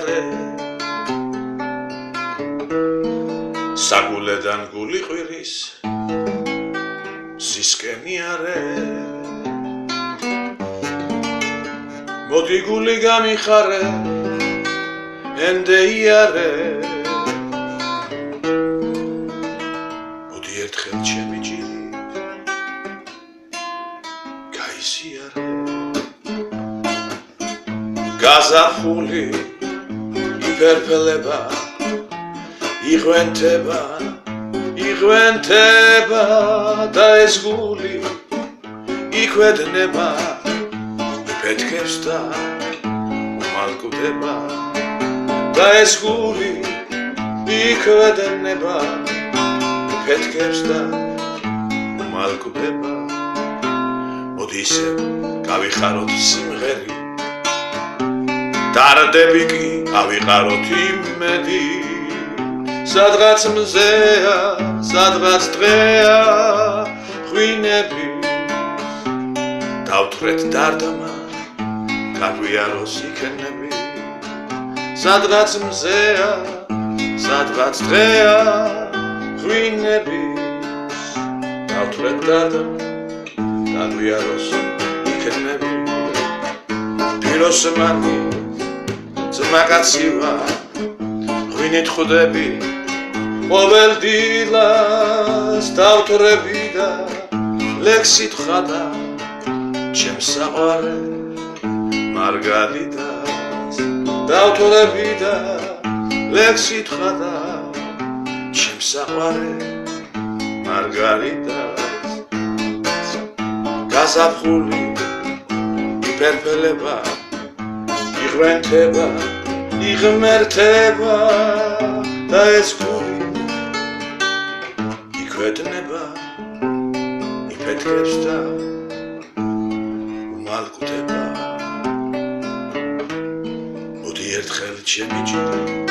არე საგულედან გული ყვირის სისკენი არე მოდი გული გამიხარე ენდეი არე მოდი ერთხელ ჩემი ჯირი გაიზიარე გაზაფხული იფერფელება იღვენთება და ეს გული იქვედნება იფეთქებს და უმალკდება და ეს გული იქვედნება იფეთქებს და უმალკდება მოდი ისე გავიხაროთ სიმღერი დარდები კი ავიყაროთ იმედი სადღაც მზეა, სადღაც დღეა ღვინები დავთვრეთ დარდამა გაგვიაროს იქნები სადღაც მზეა, სადღაც დღეა ღვინები დავთვრეთ დარდამა გაგვიაროს იქნები პიროსმანი ძმაკაცი ვარ ღვინით ხვდები ყოველ დილას დავთვრები და ლექსით ხადა ჩემს საყვარე მარგალიტას დავთვრები და ლექსით ხადა ჩემს საყვარე მარგალიტას გაზაფხული იფერფელება იღვენთება იღმერთება და ეს გული იქვედნება იფეთქებს და უმალკდება მოდი ერთხელ ჩემი ჯირი